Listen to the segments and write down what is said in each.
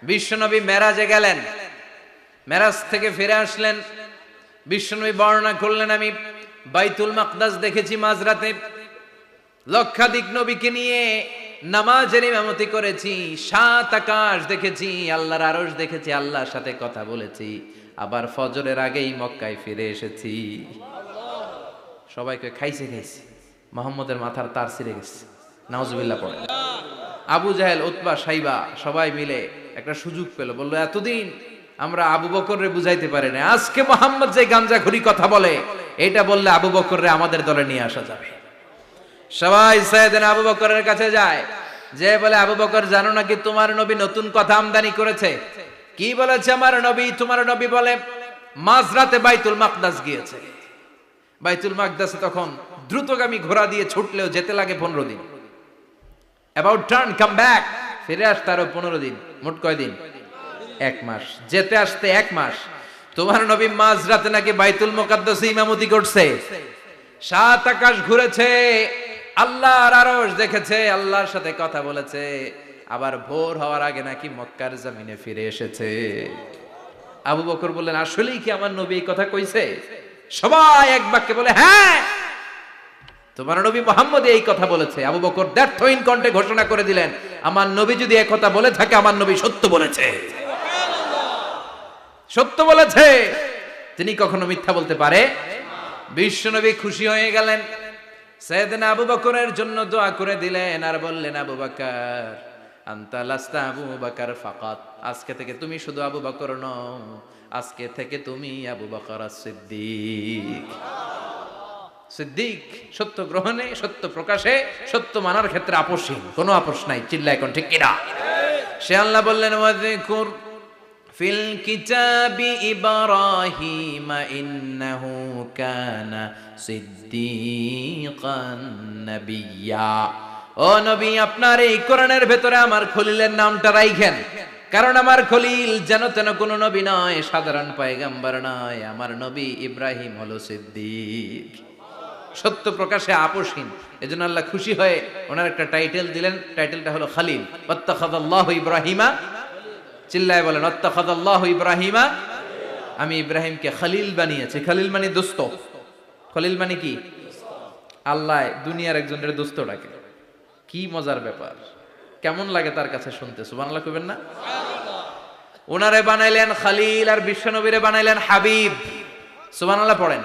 বিশ্বনবী মেরাজে গেলেন, মেরাজ থেকে ফিরে আসলেন। বিশ্বনবী বর্ণনা করলেন, আমি বাইতুল মাকদাস দেখেছি মাঝরাতে, লক্ষাধিক নবীকে নিয়ে নামাজের ইমামতি করেছি, 7 আকাশ দেখেছি, আল্লাহর আরশ দেখেছি, আল্লাহর সাথে কথা বলেছি, আবার ফজরের আগেই মক্কায় ফিরে এসেছি। সবাইকে খাইছে খাইছে, মুহাম্মদের মাথার তার ছিঁড়ে গেছে, নাউজুবিল্লাহ পড়ে। আবু জাহেল, উতবা, সাইবা সবাই মিলে একটা সুযোগ পেল, বলল এতদিন আমরা আবু বকররে বুঝাইতে পারি না, আজকে মুহাম্মদ যে গাঞ্জাখুরি কথা বলে এটা বললে আবু বকররে আমাদের দলে নিয়ে আসা যাবে। সবাই সাইয়েদনা আবু বকরের কাছে যায়, যে বলে আবু বকর জানো নাকি তোমার নবী নতুন কথা আমদানি করেছে? কি বলেছে আমার নবী? তোমার নবী বলে মাঝরাতে বাইতুল মাকদাস গিয়েছে। বাইতুল মাকদাসে তখন দ্রুতগামী ঘোড়া দিয়ে ছুটলেও যেতে লাগে 15 দিন। অ্যাবাউট টার্ন কাম ব্যাক, ফিরে আসতে আরো 15 দিন, মোট কয় দিন? 1 মাস, যেতে আসতে 1 মাস। তোমার নবী মাঝরাতে নাকি বাইতুল মুকাদ্দাসে ইমামতি করছে, 7 আকাশ ঘুরেছে, আল্লাহর আরশ দেখেছে, আল্লাহর সাথে কথা বলেছে, আবার ভোর হওয়ার আগে নাকি মক্কার জমিনে ফিরে এসেছে। আবু বকর বললেন, আসলেই কি আমার নবী এই কথা কইছে? সবাই এক বাক্যে বলে, হ্যাঁ তোমার নবী মুহাম্মদ এই কথা বলেছে। আবু বকর দ্ব্যর্থহীন কণ্ঠে ঘোষণা করে দিলেন, আমার নবী যদি এই কথা বলে থাকে, আমার নবী সত্য বলেছে, সত্য বলেছে, তিনি কখনো মিথ্যা বলতে পারে। বিশ্বনবী খুশি হয়ে গেলেন, সাইয়েদনা আবু বকরের জন্য দোয়া করে দিলেন, আর বললেন, আবু বকর আনতা লাস্তা আবু বকর ফাকাত, আজকে থেকে তুমি শুধু আবু বকর নও, আজকে থেকে তুমি আবু বকর সিদ্দিক। সিদ্দিক সত্য গ্রহণে, সত্য প্রকাশে, সত্য মানার ক্ষেত্রে আপোষহীন, কোনো আপোষ নাই। চিল্লায় এখন ঠিক কিনা? সে আল্লাহ বললেন, ওয়াযকুর ফিল কিতাবি ইব্রাহিম ইন্নাহু কানা সিদ্দিকান নাবিয়্যা। ও নবী, আপনার এই কোরআনের ভেতরে আমার খলিলের নামটা রাখেন, কারণ আমার খলিল যেন তেন কোনো নবী নয়, সাধারণ পয়গম্বর নয়, আমার নবী ইব্রাহিম হলো সিদ্দিক, সত্য প্রকাশে আপোষহীন। এজন্য আল্লাহ খুশি হয়ে ওনার একটা টাইটেল দিলেন, টাইটেলটা হলো খলিল। ওয়াত্তাখাযাল্লাহু ইব্রাহিমা, চিল্লায় বলেন ওয়াত্তাখাযাল্লাহু ইব্রাহিমা, আমি ইব্রাহিমকে খলিল বানিয়েছি। খলিল মানে দোস্ত। খলিল মানে কি? আল্লাহ দুনিয়ার একজনের দোস্ত ডাকে, কি মজার ব্যাপার, কেমন লাগে তার কাছে শুনতে, সুবহানাল্লাহ কইবেন না? ওনারে বানাইলেন খলিল, আর বিশ্বনবীরে বানাইলেন হাবিব, সুবহানাল্লাহ পড়েন।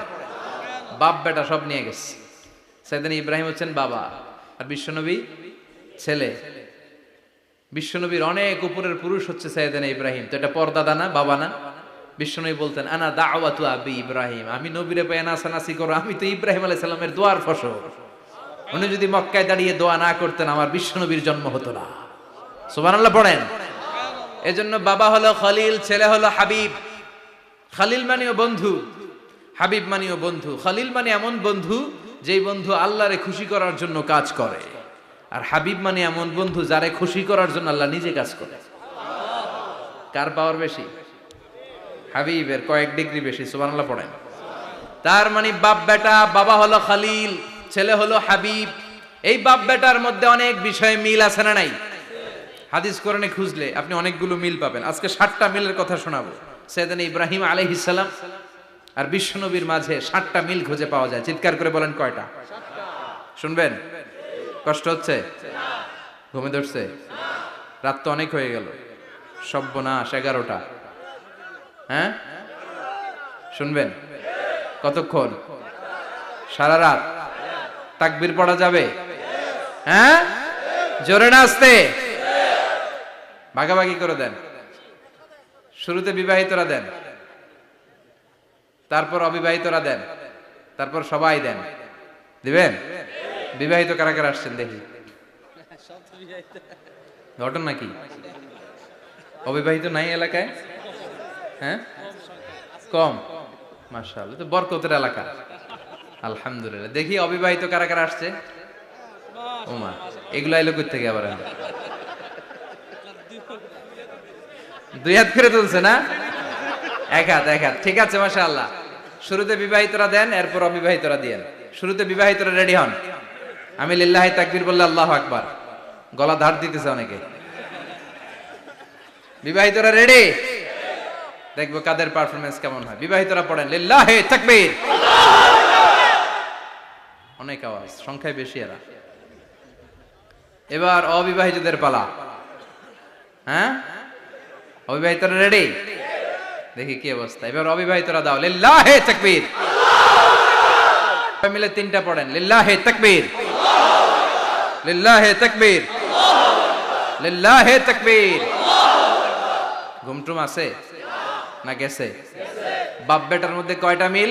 বাপ বেটা সব নিয়ে গেছে। সাইয়েদনা ইব্রাহিম হচ্ছেন বাবা, আর বিশ্বনবী ছেলে। বিশ্বনবীর অনেক উপরের পুরুষ হচ্ছে সাইয়েদনা ইব্রাহিম, তো এটা পরদাদা না, বাবা না? বিশ্বনবী বলতেন, আনা দাওয়াতু আবি ইব্রাহিম, আমি নবীরে পায় নাসানাসি করো, আমি তো ইব্রাহিম আলাইহিস সালামের দোয়ার ফসল। উনি যদি মক্কায় দাঁড়িয়ে দোয়া না করতেন, আমার বিশ্বনবীর জন্ম হতো না। সুবহানাল্লাহ পড়েন। এজন্য বাবা হলো খলিল, ছেলে হলো হাবিব। খলিল মানেও বন্ধু, হাবিব মানেও বন্ধু। খলিল মানে এমন বন্ধু যেই বন্ধু আল্লাহরে খুশি করার জন্য কাজ করে, আর হাবিব মানে এমন বন্ধু যারে খুশি করার জন্য আল্লাহ নিজে কাজ করে। কার পাওয়ার বেশি? হাবিবের কয়েক ডিগ্রি বেশি। সুবহানাল্লাহ পড়েন। তার মানে বাপ বেটা, বাবা হলো খলিল, ছেলে হলো হাবিব। এই বাপ বেটার মধ্যে অনেক বিষয়ে মিল আছে না নাই? হাদিস কোরআনে খুঁজলে আপনি অনেকগুলো মিল পাবেন। আজকে 7টা মিলের কথা শোনাবো। সাইয়েদনা ইব্রাহিম আলাইহিস সালাম আর বিশ্বনবীর মাঝে 7টা মিল খুঁজে পাওয়া যায়। চিৎকার করে বলেন কয়টা? শুনবেন? কষ্ট হচ্ছে? ঘুমে ধরছে? রাত তো অনেক হয়ে গেল, সর্বনাশ, 11টা। হ্যাঁ শুনবেন? কতক্ষণ? সারা রাত? তাকবীর পড়া যাবে? হ্যাঁ জোরে না আস্তে? ভাগাভাগি করে দেন। শুরুতে বিবাহিতরা দেন, তারপর অবিবাহিতরা দেন, তারপর সবাই দেন। দিবেন? বিবাহিত কারা কারা আসছেন দেখি? ঘটনা নাকি? অবিবাহিত নাই এলাকায়? হ্যাঁ কম, মাশাআল্লাহ, তো বরকতের এলাকা, আলহামদুলিল্লাহ। দেখি অবিবাহিত কারা কারা আসছে? ওমা, এগুলো আইলো কই থেকে আবার? 2 হাত করে তুলছে না? 1 হাত, 1 হাত, ঠিক আছে, মাশাআল্লাহ। শুরুতে বিবাহিতরা দেন, এরপর অবিবাহিতরা দিয়েন। শুরুতে বিবাহিতরা রেডি হন, আমি লিল্লাহি তাকবীর বললে আল্লাহু আকবার। গলা ধার দিতেছে অনেকে। বিবাহিতরা রেডি? দেখবো কাদের পারফরমেন্স কেমন হয়। বিবাহিতরা পড়েন লিল্লাহি তাকবীর। অনেক আওয়াজ, সংখ্যায় বেশি এরা। এবার অবিবাহিতদের পালা। হ্যাঁ, অবিবাহিতরা রেডি? দেখি কি অবস্থা। এবার অবিবাহিতরা দাও লিল্লাহি তাকবীর। মিলে তিনটা পড়েন লিল্লাহি তাকবীর, লিল্লাহি তাকবীর, লিল্লাহি তাকবীর। ঘুমটুম আছে না গেছে? বাপ বেটার মধ্যে কয়টা মিল?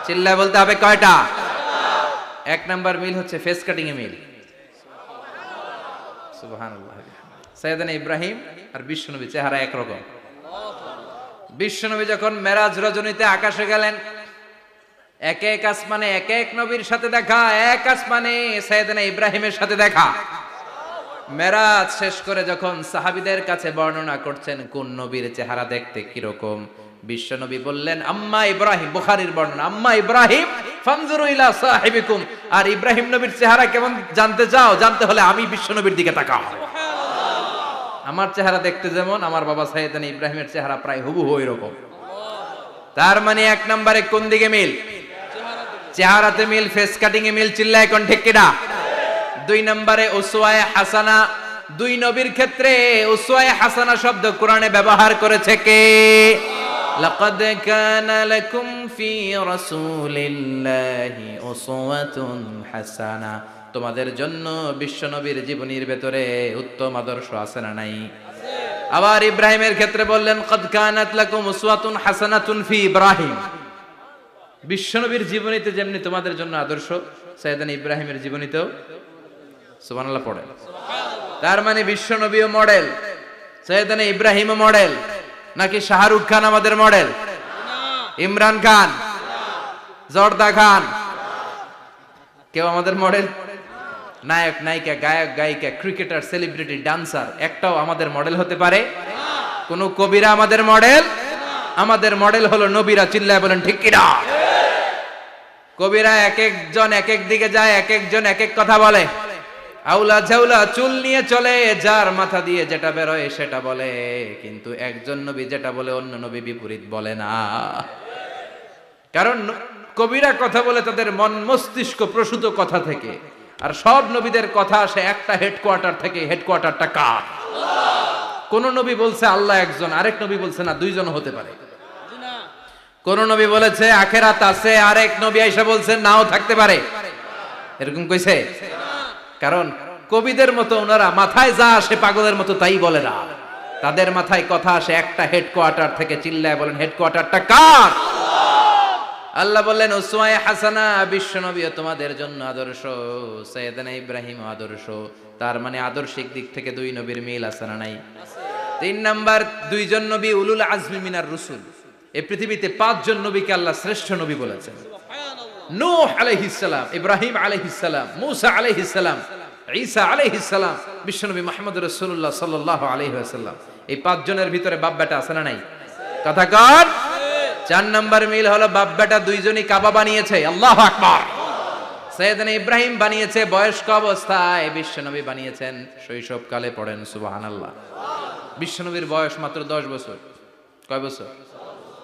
চিল্লায় বলতে হবে কয়টা? এক নাম্বার মিল হচ্ছে ফেস কাটিং এ মিল। সুবহানাল্লাহ। সাইয়েদনা ইব্রাহিম আর বিশ্বনবী চেহারা একরকম। বিশ্বনবী যখন মেরাজ রজনীতে আকাশে গেলেন, এক এক আসমানে এক এক নবীর সাথে দেখা, এক আসমানে সাইয়েদনা ইব্রাহিমের সাথে দেখা। মেরাজ শেষ করে যখন সাহাবীদের কাছে বর্ণনা করছেন কোন নবীর চেহারা দেখতে কিরকম, বিশ্বনবী বললেন আম্মা ইব্রাহিম, বুখারীর বর্ণনা, আম্মা ইব্রাহিম ফানজুরু ইলা সাহিবিকুম। আর ইব্রাহিম নবীর চেহারা কেমন জানতে চাও? জানতে হলে আমি বিশ্বনবীর দিকে তাকাও। আমার চেহারা দেখতে যেমন, আমার বাবা সাইয়েদনা ইব্রাহিমের চেহারা প্রায় হুবহু এরকম। তার মানে এক নম্বরে কোন দিকে মিল? চেহারাতে মিল, ফেস কাটিং এ মিল। চিল্লায় কোন ঠিক কিনা? দুই নম্বরে উসওয়ায়ে হাসানা। দুই নবীর ক্ষেত্রে উসওয়ায়ে হাসানা শব্দ কোরআনে ব্যবহার করেছে কে? লাকাদ কানা লাকুম ফি রাসূলিল্লাহি উসওয়াতুন হাসানা। তোমাদের জন্য বিশ্বনবীর জীবনীর ভেতরে উত্তম আদর্শ আছে না নাই? আবার ইব্রাহিমের ক্ষেত্রে বললেন কাদ কানাত লাকুম উসওয়াতুন হাসানাতুন ফি ইব্রাহিম। বিশ্বনবীর জীবনীতে যেমনি তোমাদের জন্য আদর্শ, সাইয়েদনা ইব্রাহিমের জীবনীতেও সুবহানাল্লাহ পড়ে। তার মানে বিশ্বনবীও মডেল, সাইয়েদনা ইব্রাহিমও মডেল। নাকি শাহরুখ খান আমাদের মডেল? ইমরান খান, জর্দা খান, কেউ আমাদের মডেল? নায়ক নায়িকা, গায়ক গায়িকা, ক্রিকেটার, সেলিব্রিটি, ডান্সার একটাও আমাদের মডেল হতে পারে? কোন কবিরা আমাদের মডেল? আমাদের মডেল হলো নবীরা। চিল্লায় বলেন ঠিক কিনা? কবিরা এক একজন এক এক দিকে যায়, এক একজন এক এক কথা বলে। আউলা ঝাউলা চুল নিয়ে চলে, যার মাথা দিয়ে যেটা বেরোয় সেটা বলে। কিন্তু একজন নবী যেটা বলে অন্য নবী বিপরীত বলে না। কারণ কবিরা কথা বলে তাদের মন মস্তিষ্ক প্রসূত কথা থেকে, আর সব নবীদের কথা আসে একটা হেডকোয়ার্টার থেকে। হেডকোয়ার্টারটা কার? কোন নবী বলছে আল্লাহ একজন, আরেক নবী বলছে না দুইজন হতে পারে। কোন নবী বলেছে আখিরাত আছে, আরেক নবী আইসা বলছে নাও থাকতে পারে। এরকম কইছে? কারণ কবিদের মতো ওনারা মাথায় যা আসে পাগলের মতো তাই বলে না। তাদের মাথায় কথা আসে একটা হেডকোয়ার্টার থেকে। চিল্লায় বলেন হেডকোয়ার্টারটা কার? আল্লাহ বললেন উসওয়ায়ে হাসানা, বিশ্বনবীও তোমাদের জন্য আদর্শ, সাইয়েদনা ইব্রাহিম আদর্শ। তার মানে আদর্শিক দিক থেকে দুই নবীর মিল আছে না নাই? তিন নাম্বার, দুইজন নবী উলুল আজমি মিনার রুসুল। এই পৃথিবীতে পাঁচজন নবীকে আল্লাহ শ্রেষ্ঠ নবী বলেছেন। নূহ আলাইহিস সালাম, ইব্রাহিম আলাইহিস সালাম, মূসা আলাইহিস সালাম, ঈসা আলাইহিস সালাম, বিশ্বনবী মুহাম্মদ রাসূলুল্লাহ সাল্লাল্লাহু আলাইহি ওয়াসাল্লাম। এই পাঁচজনের ভিতরে বাপ বেটা আছে না নাই? কথা কর। চার নাম্বার মিল হলো বাপ বেটা দুইজনই কাবা বানিয়েছে। আল্লাহু আকবার। সাইয়েদনা ইব্রাহিম বানিয়েছে বয়স্ক অবস্থায়, বিশ্বনবী বানিয়েছেন শৈশবকালে। পড়েন সুবহানাল্লাহ। বিশ্বনবীর বয়স মাত্র 10 বছর। কয় বছর?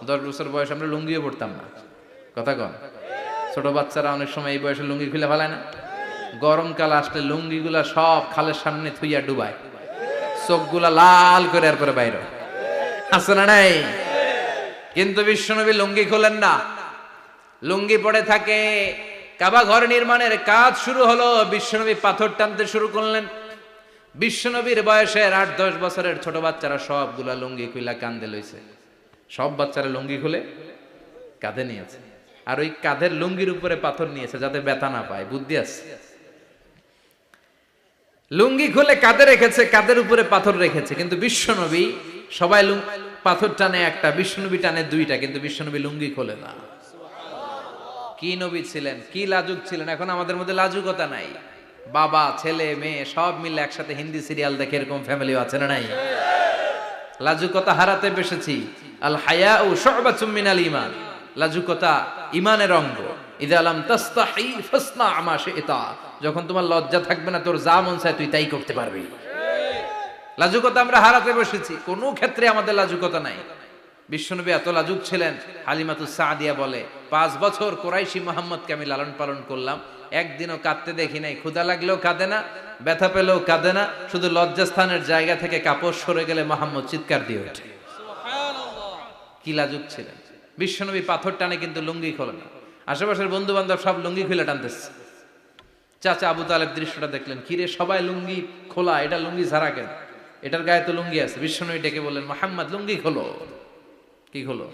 10 বছর বয়স আমরা লুঙ্গিও পড়তাম না। কথা কন। ছোট বাচ্চারা অনেক সময় এই বয়সে লুঙ্গি খুলে ফেলায় না? গরমকাল আসলে লুঙ্গিগুলা সব খালের সামনে থুইয়া ডুবায়, চোখগুলা লাল করে এরপরে বাইরে আছে না নাই? কিন্তু বিশ্বনবী লুঙ্গি খোলেন না, লুঙ্গি পড়ে থাকে। কাবা ঘর নির্মাণের কাজ শুরু হলো, বিশ্বনবী পাথর টানতে শুরু করলেন। বিশ্বনবীর বয়সের 8-10 বছরের ছোট বাচ্চারা সবগুলা লুঙ্গি খুইলা কাঁধে লইছে। সব বাচ্চারা লুঙ্গি খুলে কাঁধে নিয়েছে, আর ওই কাঁধের লুঙ্গির উপরে পাথর নিয়েছে যাতে ব্যথা না পায়। বুদ্ধি আছে। লুঙ্গি খুলে কাঁধে রেখেছে, কাঁধের উপরে পাথর রেখেছে। কিন্তু বিশ্বনবী, সবাই পাথর টানে একটা, বিশ্বনবী টানে দুইটা, কিন্তু বিশ্বনবী লুঙ্গি খোলে না। কি নবী ছিলেন, কি লাজুক ছিলেন। এখন আমাদের মধ্যে লাজুকতা নাই। বাবা ছেলে মেয়ে সব মিলে একসাথে হিন্দি সিরিয়াল দেখে, এরকম ফ্যামিলিও আছে না নাই? লাজুকতা হারাতে বসেছি। আল হায়াউ শু'বাতুম মিনাল ঈমান। লাজুকতা ঈমানের অঙ্গ। ইযা লাম তাস্তাহি ফাসনা মা শি'তা। যখন তোমার লজ্জা থাকবে না, তোর যা মন চায় তুই তাই করতে পারবি। লাজুকতা আমরা হারাতে বসেছি, কোনো ক্ষেত্রে আমাদের লাজুকতা নাই। বিশ্বনবী এত লাজুক ছিলেন, হালিমাতুস সাদিয়া বলে 5 বছর কুরাইশি মুহাম্মদকে আমি লালন পালন করলাম, একদিনও কাঁদতে দেখি নাই। ক্ষুধা লাগলেও কাঁদে না, ব্যথা পেলেও কাঁদে না, শুধু লজ্জাস্থানের জায়গা থেকে কাপড় সরে গেলে মুহাম্মদ চিৎকার দিয়ে ওঠে। কি লাজুক ছিলেন বিশ্বনবী। পাথর টানে কিন্তু লুঙ্গি খোলে না। আশেপাশের বন্ধু বান্ধব সব লুঙ্গি খুলে টানতেছে। চাচা আবু তালেব দৃশ্যটা দেখলেন, কিরে সবাই লুঙ্গি খোলা, এটা লুঙ্গি ছাড়া কেন? এটার গায়ে তো লুঙ্গি আছে। বিশ্বনবী ডেকে বললেন, মুহাম্মদ লুঙ্গি খোলো। কি খোলো?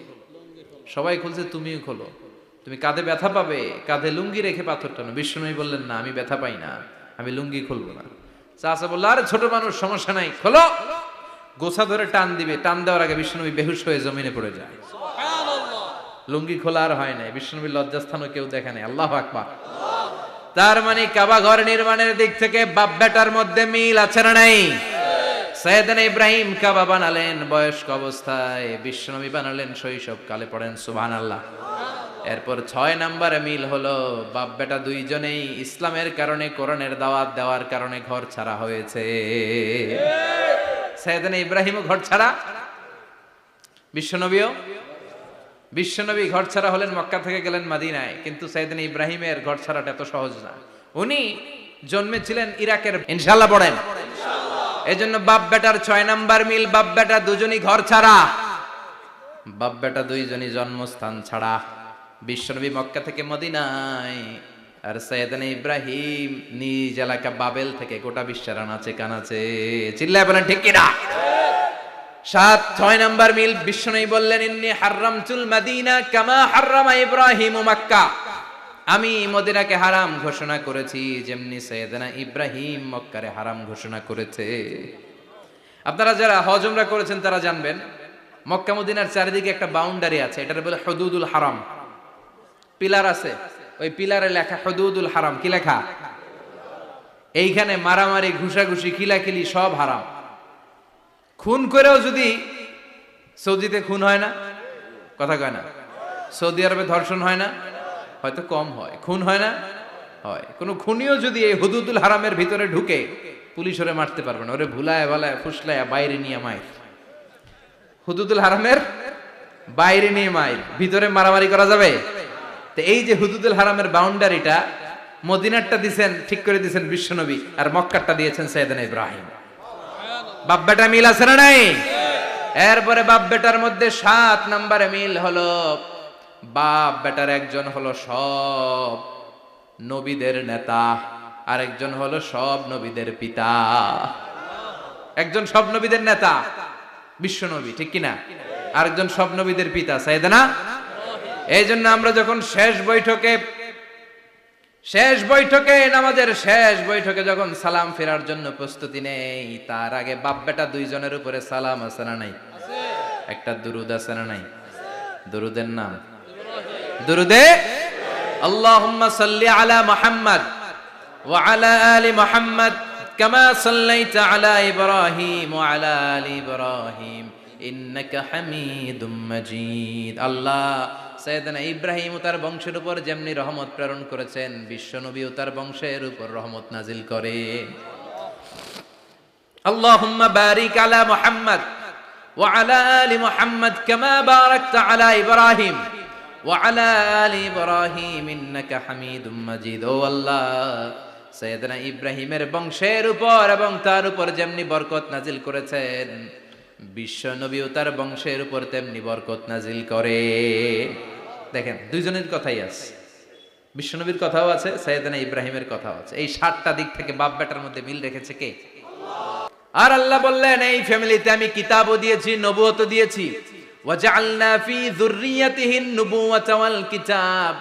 সবাই খুলছে, তুমিও খোলো। তুমি কাঁধে ব্যথা পাবে, কাঁধে লুঙ্গি রেখে পাথর টানো। বিশ্বনবী বললেন, না আমি ব্যথা পাই না, আমি লুঙ্গি খুলবো না। চাচা বলল, আরে ছোট মানুষ, সমস্যা নাই, খোলো। গোছা ধরে টান দিবে, টান দেওয়ার আগে বিশ্বনবী বেহুশ হয়ে জমিনে পড়ে যায়। লুঙ্গি খোলা আর হয় নাই। বিশ্বনবীর লজ্জাস্থানও কেউ দেখে নাই। আল্লাহু আকবার। তার মানে কাবা ঘর নির্মাণের দিক থেকে বাপ বেটার মধ্যে মিল আছে না নাই? সাইয়েদনা ইব্রাহিম কাবা বানালেন বয়স্ক অবস্থায়, বিশ্বনবী বানালেন শৈশবকালে। পড়েন সুবহানাল্লাহ। এরপর 6 নম্বরে মিল হলো, বাপ বেটা দুইজনেই ইসলামের কারণে, কোরআনের দাওয়াত দেওয়ার কারণে ঘর ছাড়া হয়েছে। সাইয়েদনা ইব্রাহিমও ঘর ছাড়া, বিশ্বনবী ঘর ছাড়া হলেন, মক্কা থেকে গেলেন মদিনায়। কিন্তু সাইয়েদনা ইব্রাহিমের ঘর ছাড়াটা এত সহজ না। উনি জন্মেছিলেন ইরাকের। ইনশাআল্লাহ পড়েন। এজন্য বাপ বেটার 6 নাম্বার মিল, বাপ বেটা দুজনই ঘর ছাড়া, বাপ বেটা দুইজনই জন্মস্থান ছাড়া। বিশ্বনবী মক্কা থেকে মদিনায়, আর সাইয়েদনা ইব্রাহিম নিজ এলাকা বাবেল থেকে গোটা বিশ্বের আনাচে কানাচে। চিল্লায় বলেন ঠিক কিনা? 6 নাম্বার মিল, বিশ্বনবী বললেন, ইন্নী হারামতুল মদিনা কামা হারামা ইব্রাহিম মক্কা। আমি মদিনাকে হারাম ঘোষণা করেছি যেমনি সাইয়েদনা ইব্রাহিম মক্কারে হারাম ঘোষণা করেছে। আপনারা যারা হজ উমরা করেছেন তারা জানবেন, মক্কা মদিনার চারিদিকে একটা বাউন্ডারি আছে, এটার বলে হুদুদুল হারাম। পিলার আছে, ওই পিলারে লেখা হুদুদুল হারাম। কি লেখা? এইখানে মারামারি, ঘুষাঘুষি, কিলাকিলি সব হারাম। খুন করেও যদি, সৌদিতে খুন হয় না, কথা কয় না? সৌদি আরবে ধর্ষণ হয় না? হয়তো কম হয়, খুন হয় না? হয়। কোন খুনিও যদি এই হুদুদুল হারামের ভিতরে ঢুকে, পুলিশ ওরে মারতে পারবে না। ওরে ভুলায় ভালায় ফুসলায় বাইরে নিয়ে মাইর। হুদুদুল হারামের বাইরে নিয়ে মাইর, ভিতরে মারামারি করা যাবে? তো এই যে হুদুদুল হারামের বাউন্ডারিটা, মদিনারটা দিয়েছেন, ঠিক করে দিয়েছেন বিশ্বনবী, আর মক্কারটা দিয়েছেন সাইয়েদনা ইব্রাহিম। বাপ বেটা মিল আছে না নাই? এরপরে বাপ বেটার মধ্যে 7 নম্বরে মিল হলো, বাপ বেটার একজন হলো সব নবীদের নেতা, আর একজন হলো সব নবীদের পিতা। একজন সব নবীদের নেতা বিশ্বনবী, ঠিক কিনা? আরেকজন সব নবীদের পিতা সাইয়েদনা। এই জন্য আমরা যখন শেষ বৈঠকে নামাজের শেষ বৈঠকে যখন সালাম ফেরার জন্য প্রস্তুতি নেই, তার আগে বাপ বেটা দুইজনের উপরে সালাম আছে না নাই? একটা দুরুদ আছে না নাই? দুরুদের নাম দুরুদে আল্লাহুম্মা সাল্লি আলা মুহাম্মদ ওয়া আলা আলি মুহাম্মদ কামা সাল্লাইতা আলা ইব্রাহিম ওয়া আলা আলি ইব্রাহিম ইন্নাকা হামিদুম মাজিদ। আল্লাহ সাইয়েদনা ইব্রাহিম ও তার বংশের উপর যেমনি রহমত প্রেরণ করেছেন, বিশ্বনবী ও তার বংশের উপর রহমত নাজিল করে। আল্লাহুম্মা বারিক আলা মুহাম্মদ ওয়া আলা আলি মুহাম্মদ কামা বারাকতা আলা ইব্রাহিম ওয়া আলা আলি ইব্রাহিম ইন্নাকা হামিদুম মাজিদ। ও আল্লাহ, সাইয়েদনা ইব্রাহিমের বংশের উপর এবং তার উপর যেমনি বরকত নাজিল করেছেন, বিশ্বনবী ও তার বংশের উপর তেমনি বরকত নাজিল করে। দেখেন, দুইজনের কথাই আছে, বিশ্বনবীর কথাও আছে, সাইয়েদনা ইব্রাহিমের কথাও আছে। এই 7টা দিক থেকে বাপ বেটার মধ্যে মিল রেখেছে কে? আর আল্লাহ বললেন, এই ফ্যামিলিতে আমি কিতাবও দিয়েছি, নবুয়তও দিয়েছি। ওয়াজআলনা ফি যুররিয়াতিহিন নুবুওয়াতা ওয়াল কিতাব।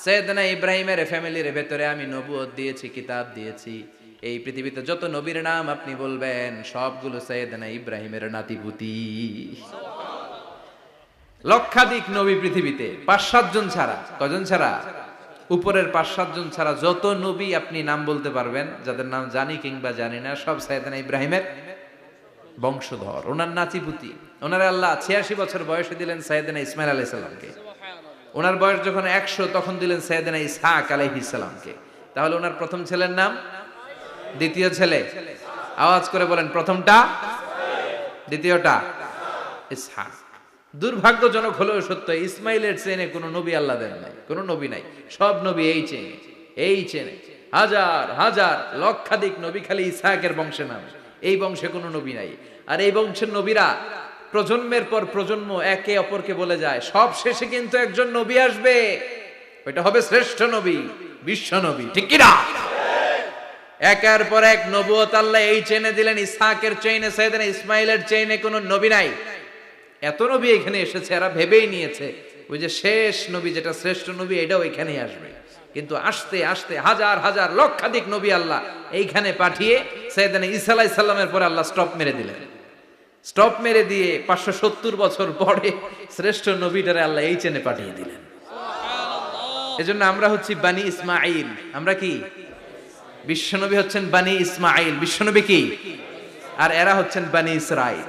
সাইয়েদনা ইব্রাহিমের ফ্যামিলির ভেতরে আমি নবুয়ত দিয়েছি, কিতাব দিয়েছি। এই পৃথিবীতে যত নবীর নাম আপনি বলবেন, সবগুলো সাইয়েদনা ইব্রাহিমের নাতিপুতি। লক্ষাধিক নবী পৃথিবীতে, 5-7 জন ছাড়া। কজন ছাড়া? উপরের 5-7 জন ছাড়া যত নবী আপনি নাম বলতে পারবেন, যাদের নাম জানি কিংবা জানি না, সব সাইয়েদনা ইব্রাহিমের বংশধর, ওনার নাতিপুতি। ওনার আল্লাহ 86 বছর বয়সে দিলেন সাইয়েদনা ইসমাইল আলাইহিস সালামকে। ওনার বয়স যখন 100 তখন দিলেন সাইয়েদনা ইসহাক আলাইহিস সালামকে। তাহলে ওনার প্রথম ছেলের নাম, দ্বিতীয় ছেলে, আওয়াজ করে বলেন প্রথমটা দ্বিতীয়টা ইসহাক। দুর্ভাগ্যজনক হলেও সত্য, ইসমাইলের চেনে কোনো নবী আল্লাহ দেন নাই, কোনো নবী নাই। সব নবী এই চেনে হাজার হাজার লক্ষাধিক নবী খালি ইসহাকের বংশে নামে, এই বংশে কোনো নবী নাই। আর এই বংশের নবীরা প্রজন্মের পর প্রজন্ম একে অপরকে বলে যায়, সব শেষে কিন্তু একজন নবী আসবে, ওইটা হবে শ্রেষ্ঠ নবী, বিশ্ব নবী, ঠিক কি না? একের পর এক নবুয়ত আল্লাহ এই চেনে দিলেন। ইসহাকের চেইনে, সাইয়েদনা ইসমাইলের চেইনে কোনো নবী নাই। এত নবী এখানে এসেছে, এরা ভেবেই নিয়েছে ওই যে শেষ নবী যেটা শ্রেষ্ঠ নবী এটাও এখানেই আসবে। কিন্তু আস্তে আস্তে হাজার হাজার লক্ষাধিক নবী আল্লাহ এইখানে পাঠিয়ে সাইয়েদনা ঈসা আলাইহিস সালামের পরে আল্লাহ স্টপ মেরে দিলেন। স্টপ মেরে দিয়ে 570 বছর পরে শ্রেষ্ঠ নবীটারে আল্লাহ এই চেনে পাঠিয়ে দিলেন। এজন্য আমরা হচ্ছি বানি ইসমাইল। আমরা কি? বিশ্বনবী হচ্ছেন বানি ইসমাইল, বিশ্বনবী কি? আর এরা হচ্ছেন বানি Israil.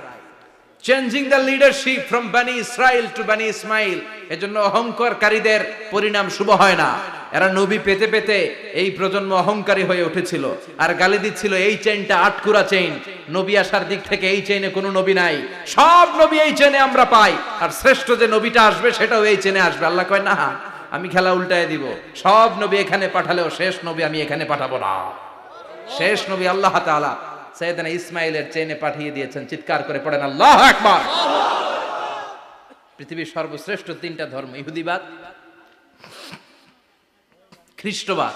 Changing the leadership from বানি ইসরাইল টু বানি ইসমাইল। এজন্য অহংকারকারীদের পরিণাম শুভ হয় না। এরা নবী পেতে পেতে এই প্রজন্ম অহংকারী হয়ে উঠেছিল আর গালি দিচ্ছিল এই চেইনটা আটকুরা চেইন, নবী আসার দিক থেকে এই চেইনে কোনো নবী নাই, সব নবী এই চেইনে আমরা পাই, আর শ্রেষ্ঠ যে নবীটা আসবে সেটাও এই চেইনে আসবে। আল্লাহ কয় না, আমি খেলা উল্টায় দিব, সব নবী এখানে পাঠালেও শেষ নবী আমি এখানে পাঠাবো না। শেষ নবী আল্লাহ তাআলা সাইয়েদনা ইসমাইলের চেইনে পাঠিয়ে দিয়েছেন। চিৎকার করে পড়েন আল্লাহু আকবার। পৃথিবীর সর্বশ্রেষ্ঠ তিনটা ধর্ম, ইহুদিবাদ, খ্রিস্টবাদ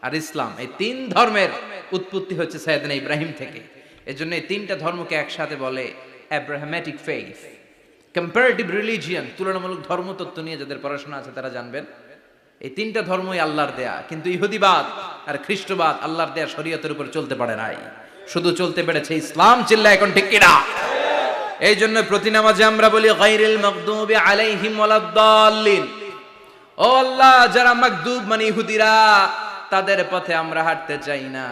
আর ইসলাম, এই তিন ধর্মের উৎপত্তি হচ্ছে সাইয়েদনা ইব্রাহিম থেকে। এজন্য এই তিনটা ধর্মকে একসাথে বলে আব্রাহামেটিক ফেইথ, কম্পারেটিভ রিলিজিয়ন। তুলনামূলক ধর্মতত্ত্ব নিয়ে যাদের পড়াশোনা আছে তারা জানবেন এই তিনটা ধর্মই আল্লাহর দেয়া। কিন্তু ইহুদিবাদ আর খ্রিস্টবাদ আল্লাহর দেয়া শরীয়তের উপর চলতে পারে নাই, শুধু চলতে পেরেছে ইসলাম। চিল্লা এখন ঠিক কিনা? এই জন্য প্রতি নামাজে আমরা বলি গায়রিল মাগদুবি আলাইহিম ওয়ালাদ-দাল্লিন। ও আল্লাহ, যারা মাগদুব মানে ইহুদিরা, তাদের পথে আমরা হাঁটতে চাই না।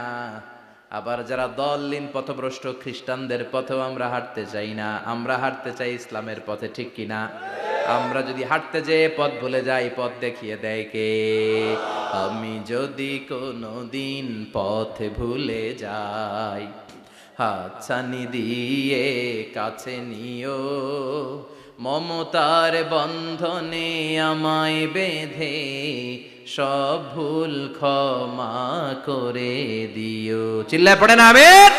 আবার যারা দল্লিন পথভ্রষ্ট খ্রিস্টানদের পথেও আমরা হাঁটতে চাই না। আমরা হাঁটতে চাই ইসলামের পথে, ঠিক কিনা? আমরা যদি হাঁটতে যেয়ে পথ ভুলে যাই, পথ দেখিয়ে দেয় কে? আমি যদি কোনোদিন পথ ভুলে যাই, হাতছানি দিয়ে কাছে নিও, মমতার বন্ধনে আমায় বেঁধে সব ভুল ক্ষমা করে দিও। চিল্লায় পড়েন আমিন।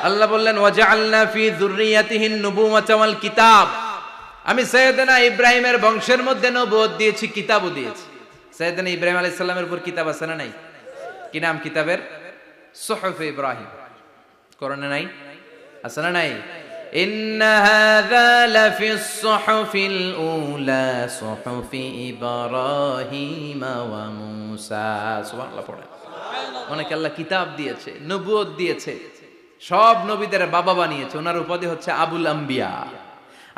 আল্লাহ বললেন ওয়াজআলনা ফি যুররিয়াতিহিন নুবুওয়াতা ওয়াল কিতাব। আমি সাইয়েদনা ইব্রাহিমের বংশের মধ্যে নবুয়ত দিয়েছি, কিতাবও দিয়েছি। সাইয়েদনা ইব্রাহিম আলাইহিস সালামের উপর কিতাব আছে না নাই? কি নাম কিতাবের? সুহুফ ইব্রাহিম। কোরআনে নাই? আছে না নাই? ইন্না হাযা লাফিস সুহুফিল উলা সুহুফি ইব্রাহিম ওয়া মূসা। সুবহানাল্লাহ পড়েন। অনেক আল্লাহ কিতাব দিয়েছে, নবুয়ত দিয়েছে, সব নবীদের বাবা বানিয়েছে। ওনার উপাধি হচ্ছে আবুল আম্বিয়া।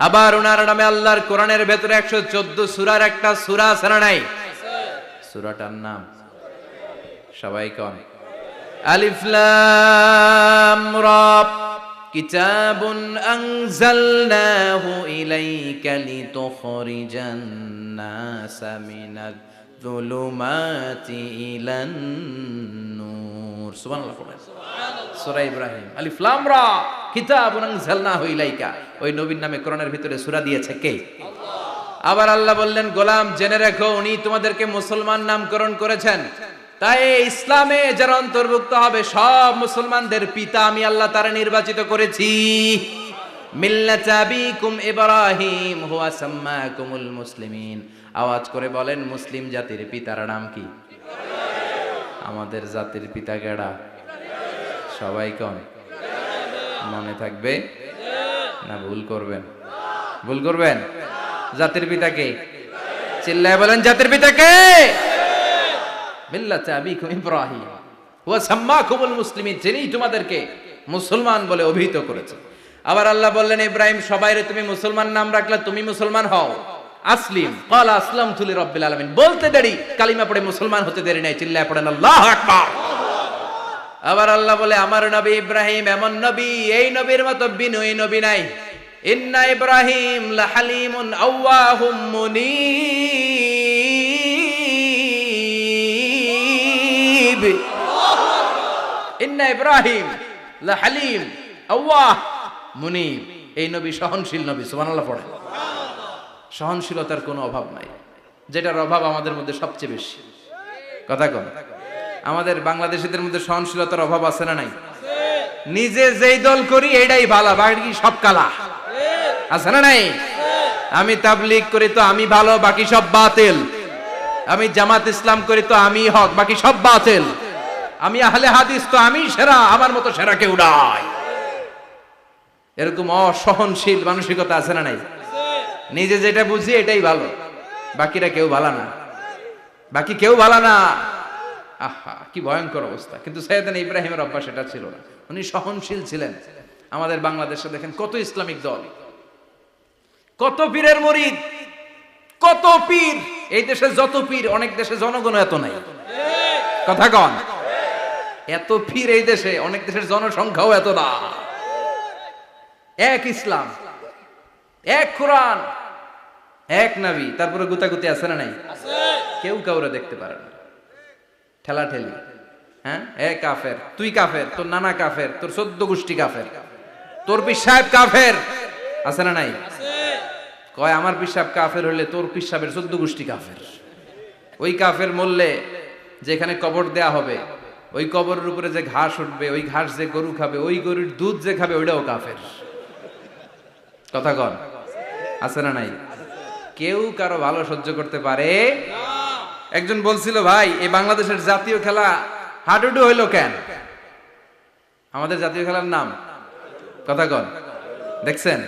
আবার ওনার নামে আল্লাহর কোরআনের ভেতরে 114 সূরার একটা সূরা আছে না নাই? সূরাটার নাম সবাই কোন? আলিফ লাম রা। কিতাবুন আনজালনাহু ইলাইকা লিতুখরিজান নাসা মিনাজ যুলুমাতি ইলান নূর। সুবহানাল্লাহ পড়েন। সূরা ইব্রাহিম, আলিফ লাম রা, কিতাবুন আনজালনাহু ইলাইকা। ওই নবীর নামে কোরআনের ভিতরে সূরা দিয়েছে কে? আল্লাহ। আবার আল্লাহ বললেন, গোলাম জেনে রাখো, উনি তোমাদেরকে মুসলমান নামকরণ করেছেন। তাই ইসলামে যারা অন্তর্ভুক্ত হবে সব মুসলমানদের পিতা আমি আল্লাহ তারা নির্বাচিত করেছি। মিল্লাত আবিকুম ইব্রাহিম হুয়া সাম্মাকুমুল মুসলিমিন। আওয়াজ করে বলেন, মুসলিম জাতির পিতার নাম কি? আমাদের জাতির পিতা কেডা? সবাই কোন? মনে থাকবে না ভুল করবেন? ভুল করবেন? জাতির পিতা কে? চিল্লায় বলেন, জাতির পিতা কে? মিল্লাত আবিকুম ইব্রাহিম ওয়া সাম্মাকুমুল মুসলিমিন, যিনি তোমাদেরকে মুসলমান বলে অভিহিত করেছে। আবার আল্লাহ বললেন, ইব্রাহিম সবাইরে তুমি মুসলমান নাম রাখলে, তুমি মুসলমান হও। আসলিম ক্বালা আসলামতু লিরাব্বিল আলামিন, বলতে দেরি, কালিমা পড়ে মুসলমান হতে দেরি নাই। চিল্লায় পড়েন আল্লাহু আকবার। আবার আল্লাহ বলে, আমার নবী ইব্রাহিম এমন নবী, এই নবীর মতো বিনয়ী নবী নাই। ইন্না ইব্রাহিম লাহালিমুন আওয়াহুম মুনীব। ইন্না ইব্রাহিম লাহালিম আওয়াহ মুনিব। এই নবী সহনশীল নবী, সুবহানাল্লাহ পড়ে। সহনশীলতার কোনো অভাব নাই, যেটার অভাব আমাদের মধ্যে সবচেয়ে বেশি। কথা কন, আমাদের বাংলাদেশিদের মধ্যে সহনশীলতার অভাব আছে না নাই? নিজে যেই দল করি এটাই ভালো, বাকি সব কালা, আছে না নাই? আমি তাবলীগ করি তো আমি ভালো, বাকি সব বাতিল। আমি জামাত ইসলাম করি তো আমি হক, বাকি সব বাতিল। আমি আহলে হাদিস তো আমি সেরা, আমার মতো সেরা কেউ নাই। এরকম অসহনশীল মানসিকতা আছে না নাই? নিজে যেটা বুঝি এটাই ভালো, বাকিরা কেউ ভালো না, বাকি কেউ ভালো না। আহা, কি ভয়ঙ্কর অবস্থা। কিন্তু সাইয়েদনা ইব্রাহিমের অভ্যাস এটা ছিল না, উনি সহনশীল ছিলেন। আমাদের বাংলাদেশে দেখেন কত ইসলামিক দল, কত পীরের মুরিদ, কত পীর। এই দেশে যত পীর, অনেক দেশে জনগণ এত নাই। কথা কন, এত পীর এই দেশে, অনেক দেশের জনসংখ্যাও এত না। এক ইসলাম, এক কোরআন, এক নবী, তারপরে গুতাগুতি আছে না নাই? কেউ কাউরে দেখতে পারে না, ঠেলা ঠেলি। হ্যাঁ, এ কাফের, তুই কাফের, তোর নানা কাফের, তোর 14 গোষ্ঠী কাফের, তোর পীর সাহেব কাফের, আছে না নাই? কয় আমার পীর সাহেব কাফের হলে তোর পীর সাহেবের 14 গোষ্ঠী কাফের। ওই কাফের মরলে যেখানে কবর দেয়া হবে, ওই কবরের উপরে যে ঘাস উঠবে, ওই ঘাস যে গরু খাবে, ওই গরুর দুধ যে খাবে, ওইটাও কাফের। কথা কন, আছে না নাই? কেউ কারো ভালো সহ্য করতে পারে না। একজন বলছিল, ভাই এই বাংলাদেশের জাতীয় খেলা হাডুডু হইলো কেন? আমাদের জাতীয় খেলার নাম, কথা কন, দেখছেন?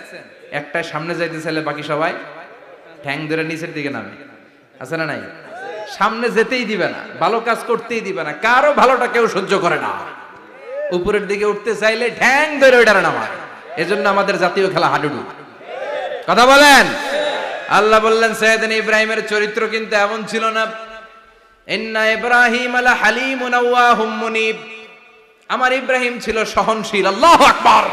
একটা সামনে যাইতে চাইলে বাকি সবাই ঠ্যাং ধরে নিচের দিকে নামে, আছে না নাই? সামনে যেতেই দিবে না, ভালো কাজ করতেই দিবে না, কারো ভালোটা কেউ সহ্য করে না। উপরের দিকে উঠতে চাইলে ঠ্যাং ধরে ওইটারে নামায়। এজন্য আমাদের জাতীয় খেলা হাডুডু। কথা বলেন। আল্লাহ বললেন সাইয়েদনা ইব্রাহিমের চরিত্র কিন্তু এমন ছিল না। ইন্না ইব্রাহিম আলা হালিমুন আওয়াহুম মুনিব। আমার ইব্রাহিম ছিল সহনশীল। আল্লাহু আকবার।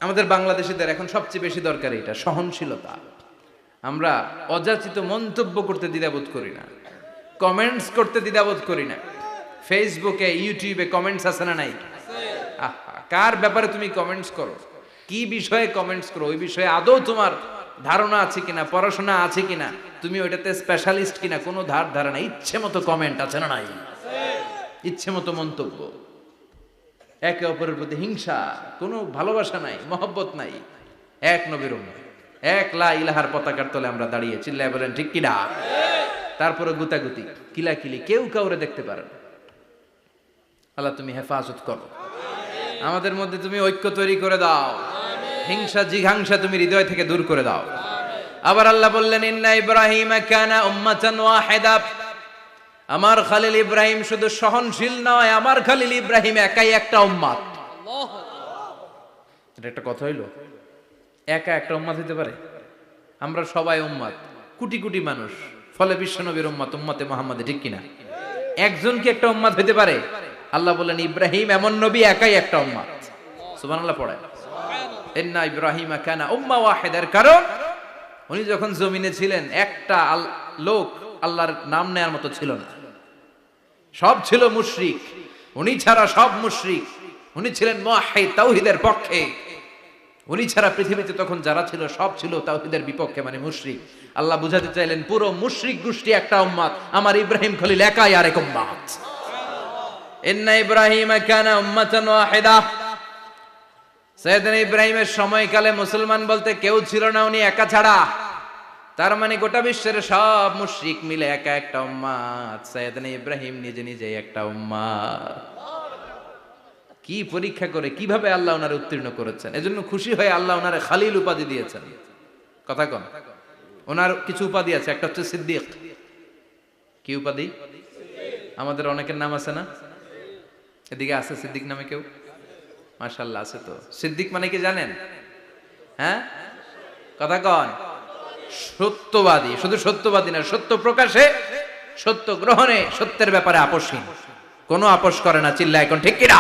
আমাদের বাংলাদেশীদের এখন সবচেয়ে বেশি দরকার এটা, সহনশীলতা। আমরা অযাচিত মন্তব্য করতে দ্বিধাবোধ করি না, কমেন্টস করতে দ্বিধাবোধ করি না। ফেসবুকে, ইউটিউবে কমেন্টস আছে না নাই? কার ব্যাপারে তুমি কমেন্টস করো, কি বিষয়ে কমেন্টস করো, ওই বিষয়ে আদৌ তোমার ধারণা আছে কিনা, পড়াশোনা আছে কিনা, তুমি ওইটাতে স্পেশালিস্ট কিনা, কোনো ধারণা। ইচ্ছে মতো কমেন্ট আছে না নাই? ইচ্ছে মতো মন্তব্য, একে অপরের প্রতি হিংসা, কোনো ভালোবাসা নাই, মহব্বত নাই। এক নবীর উম্মত, এক লা ইলাহার পতাকার তলে আমরা দাঁড়িয়ে, চিল্লায় বলেন ঠিক কিনা? তারপরে গুতাগুতি, কিলাকিলি, কেউ কাউরে দেখতে পারে না। আল্লাহ তুমি হেফাজত করো, আমাদের মধ্যে তুমি ঐক্য তৈরি করে দাও, হিংসা জিঘাংসা তুমি হৃদয় থেকে দূর করে দাও। আবার আল্লাহ বললেন ইন্না ইব্রাহিম কানা উম্মাতান ওয়াহিদা। আমার খলিল ইব্রাহিম শুধু সহনশীল নয়, আমার খলিল ইব্রাহিম একাই একটা উম্মত। এটা একটা কথা হইলো? একা একটা উম্মত হইতে পারে? আমরা সবাই উম্মত, কোটি কোটি মানুষ, ফলে বিশ্ব নবীর উম্মত, উম্মতে মুহাম্মাদে, ঠিক কিনা? একজন কি একটা উম্মত হইতে পারে? আল্লাহ বলেন ইব্রাহিম এমন নবী, একাই একটা উম্মত। সুবহানাল্লাহ পড়ে। ইন্না ইব্রাহিম কানা উম্মা ওয়াহিদার কারণ উনি যখন জমিনে ছিলেন একটা লোক আল্লাহর নাম নেয়ার মতো ছিল না, সব ছিল মুশরিক। উনি ছাড়া সব মুশরিক। উনি ছিলেন মুওয়াহহিদ, তাওহীদের পক্ষে। উনি ছাড়া পৃথিবীতে তখন যারা ছিল সব ছিল তাওহীদের বিপক্ষে, মানে মুশরিক। আল্লাহ বুঝাতে চাইলেন পুরো মুশরিক গোষ্ঠী একটা উম্মত, আমার ইব্রাহিম খলিল একাই আরেক উম্মত। ইন্না ইব্রাহিম কানা উম্মাতান ওয়াহিদা। সাইয়েদনা ইব্রাহিমের সময়কালে মুসলমান বলতে কেউ ছিল না, উনি একা ছাড়া। তার মানে গোটা বিশ্বের সব মুশরিক মিলে একা একটা উম্মত, সাইয়েদনা ইব্রাহিম নিজে নিজে একটা উম্মত। কি পরীক্ষা করে, কিভাবে আল্লাহ ওনারে উত্তীর্ণ করেছেন। এজন্য খুশি হয়ে আল্লাহ ওনারে খালিল উপাধি দিয়েছেন। কথা কন, ওনার কিছু উপাধি আছে, একটা হচ্ছে সিদ্দিক। কি উপাধি? আমাদের অনেকের নাম আছে না? এদিকে আছে সিদ্দিক নামে কেউ? মাশাআল্লাহ আছে তো। সিদ্দিক মানে কি জানেন? হ্যাঁ, কথা কন। সত্যবাদী। শুধু সত্যবাদী না, সত্য প্রকাশে, সত্য গ্রহণে, সত্যের ব্যাপারে আপোষহীন, কোনো আপোষ করে না। চিল্লায় এখন ঠিক কিনা?